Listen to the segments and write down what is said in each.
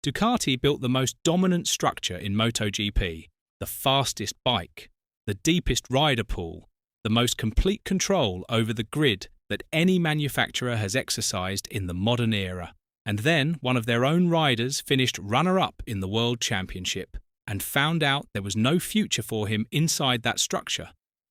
Ducati built the most dominant structure in MotoGP, the fastest bike, the deepest rider pool, the most complete control over the grid that any manufacturer has exercised in the modern era. And then one of their own riders finished runner-up in the World Championship and found out there was no future for him inside that structure.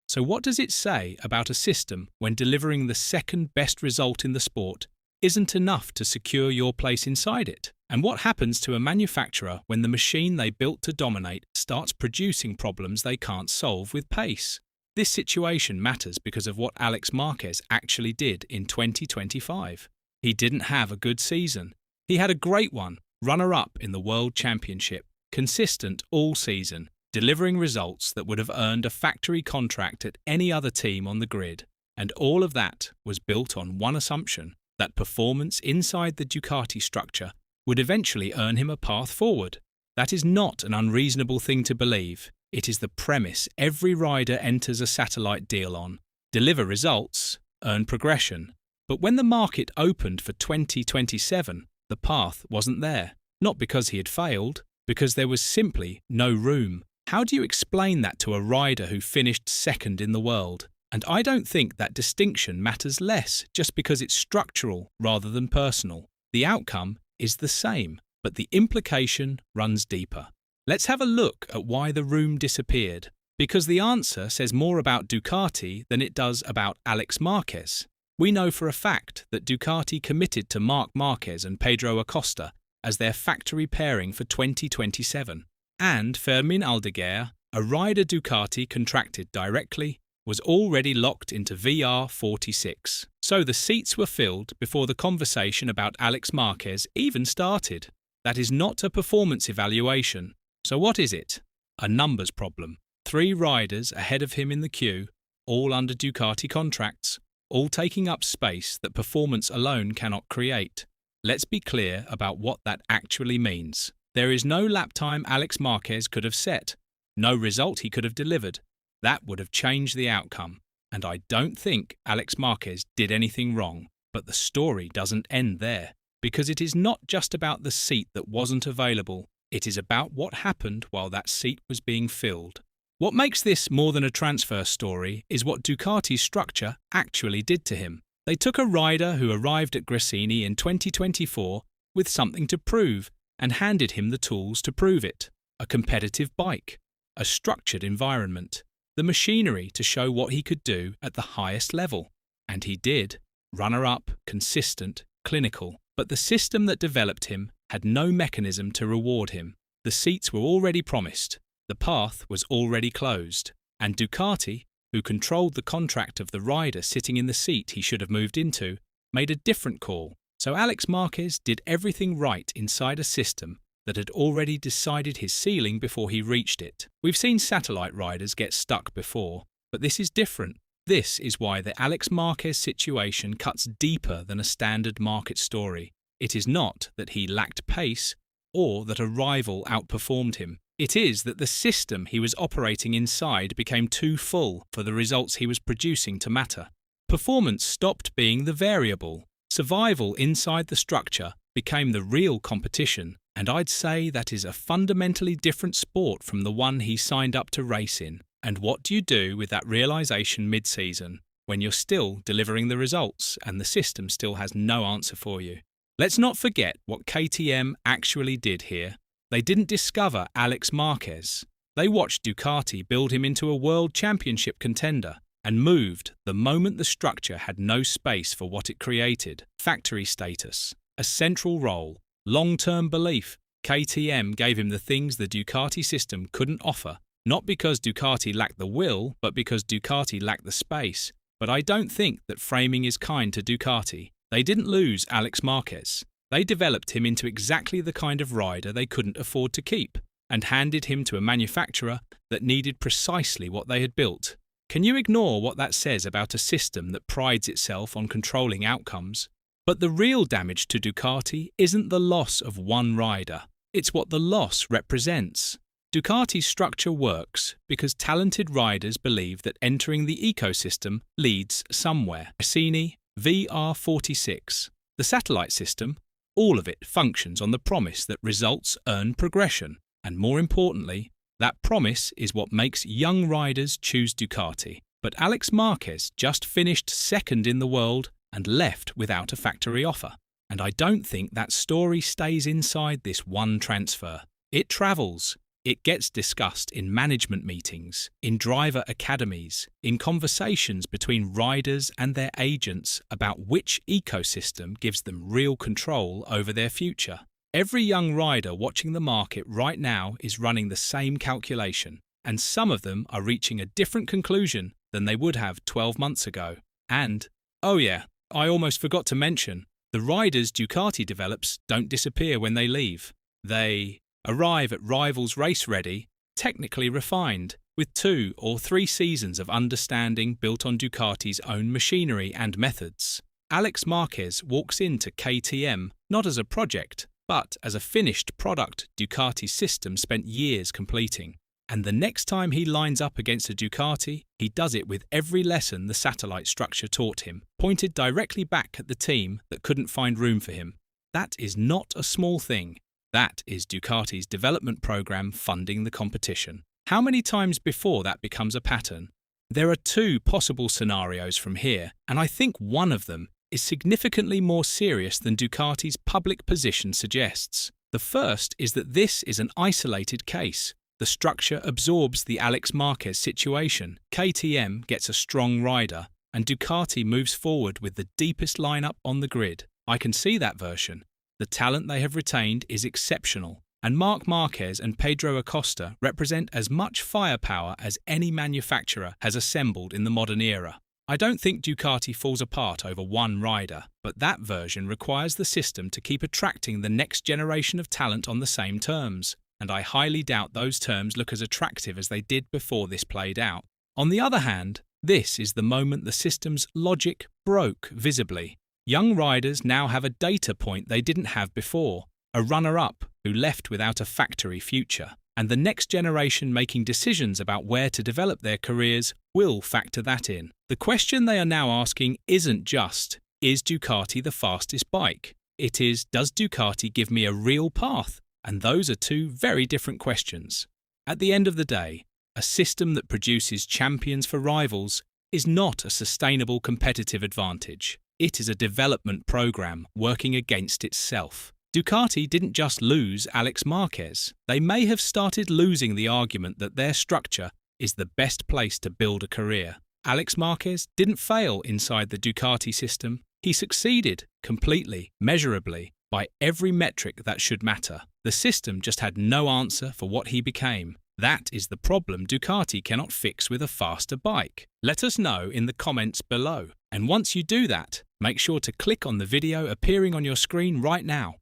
So what does it say about a system when delivering the second best result in the sport isn't enough to secure your place inside it? And what happens to a manufacturer when the machine they built to dominate starts producing problems they can't solve with pace? This situation matters because of what Alex Marquez actually did in 2025. He didn't have a good season. He had a great one, runner-up in the World Championship, consistent all season, delivering results that would have earned a factory contract at any other team on the grid. And all of that was built on one assumption, that performance inside the Ducati structure would eventually earn him a path forward. That is not an unreasonable thing to believe. It is the premise every rider enters a satellite deal on. Deliver results, earn progression. But when the market opened for 2027, the path wasn't there. Not because he had failed, because there was simply no room. How do you explain that to a rider who finished second in the world? And I don't think that distinction matters less just because it's structural rather than personal. The outcome is the same, but the implication runs deeper. Let's have a look at why the room disappeared, because the answer says more about Ducati than it does about Alex Marquez. We know for a fact that Ducati committed to Marc Marquez and Pedro Acosta as their factory pairing for 2027, and Fermin Aldeguer, a rider Ducati contracted directly, was already locked into VR46. So the seats were filled before the conversation about Alex Marquez even started. That is not a performance evaluation. So what is it? A numbers problem. 3 riders ahead of him in the queue, all under Ducati contracts, all taking up space that performance alone cannot create. Let's be clear about what that actually means. There is no lap time Alex Marquez could have set, no result he could have delivered. That would have changed the outcome. And I don't think Alex Marquez did anything wrong. But the story doesn't end there, because it is not just about the seat that wasn't available. It is about what happened while that seat was being filled. What makes this more than a transfer story is what Ducati's structure actually did to him. They took a rider who arrived at Gresini in 2024 with something to prove and handed him the tools to prove it. A competitive bike, a structured environment, the machinery to show what he could do at the highest level. And he did. Runner-up, consistent, clinical. But the system that developed him had no mechanism to reward him. The seats were already promised. The path was already closed. And Ducati, who controlled the contract of the rider sitting in the seat he should have moved into, made a different call. So Alex Marquez did everything right inside a system that had already decided his ceiling before he reached it. We've seen satellite riders get stuck before, but this is different. This is why the Alex Marquez situation cuts deeper than a standard market story. It is not that he lacked pace or that a rival outperformed him. It is that the system he was operating inside became too full for the results he was producing to matter. Performance stopped being the variable. Survival inside the structure became the real competition, and I'd say that is a fundamentally different sport from the one he signed up to race in. And what do you do with that realization mid-season, when you're still delivering the results and the system still has no answer for you? Let's not forget what KTM actually did here. They didn't discover Alex Marquez. They watched Ducati build him into a world championship contender and moved the moment the structure had no space for what it created. Factory status, a central role, long-term belief. KTM gave him the things the Ducati system couldn't offer, not because Ducati lacked the will, but because Ducati lacked the space. But I don't think that framing is kind to Ducati. They didn't lose Alex Marquez. They developed him into exactly the kind of rider they couldn't afford to keep, and handed him to a manufacturer that needed precisely what they had built. Can you ignore what that says about a system that prides itself on controlling outcomes? But the real damage to Ducati isn't the loss of one rider. It's what the loss represents. Ducati's structure works because talented riders believe that entering the ecosystem leads somewhere. Gresini, VR46. The satellite system, all of it functions on the promise that results earn progression. And more importantly, that promise is what makes young riders choose Ducati. But Álex Marquez just finished second in the world and left without a factory offer. And I don't think that story stays inside this one transfer. It travels. It gets discussed in management meetings, in driver academies, in conversations between riders and their agents about which ecosystem gives them real control over their future. Every young rider watching the market right now is running the same calculation, and some of them are reaching a different conclusion than they would have 12 months ago. And, oh yeah, I almost forgot to mention, the riders Ducati develops don't disappear when they leave. They arrive at rivals race ready, technically refined, with 2 or 3 seasons of understanding built on Ducati's own machinery and methods. Álex Marquez walks into KTM not as a project, but as a finished product Ducati's system spent years completing. And the next time he lines up against a Ducati, he does it with every lesson the satellite structure taught him, pointed directly back at the team that couldn't find room for him. That is not a small thing. That is Ducati's development program funding the competition. How many times before that becomes a pattern? There are 2 possible scenarios from here, and I think one of them is significantly more serious than Ducati's public position suggests. The first is that this is an isolated case. The structure absorbs the Álex Marquez situation. KTM gets a strong rider, and Ducati moves forward with the deepest lineup on the grid. I can see that version. The talent they have retained is exceptional, and Marc Marquez and Pedro Acosta represent as much firepower as any manufacturer has assembled in the modern era. I don't think Ducati falls apart over one rider, but that version requires the system to keep attracting the next generation of talent on the same terms, and I highly doubt those terms look as attractive as they did before this played out. On the other hand, this is the moment the system's logic broke visibly. Young riders now have a data point they didn't have before, a runner-up who left without a factory future, and the next generation making decisions about where to develop their careers will factor that in. The question they are now asking isn't just, is Ducati the fastest bike? It is, does Ducati give me a real path? And those are 2 very different questions. At the end of the day, a system that produces champions for rivals is not a sustainable competitive advantage. It is a development program working against itself. Ducati didn't just lose Álex Marquez. They may have started losing the argument that their structure is the best place to build a career. Álex Marquez didn't fail inside the Ducati system. He succeeded completely, measurably, by every metric that should matter. The system just had no answer for what he became. That is the problem Ducati cannot fix with a faster bike. Let us know in the comments below. And once you do that, make sure to click on the video appearing on your screen right now.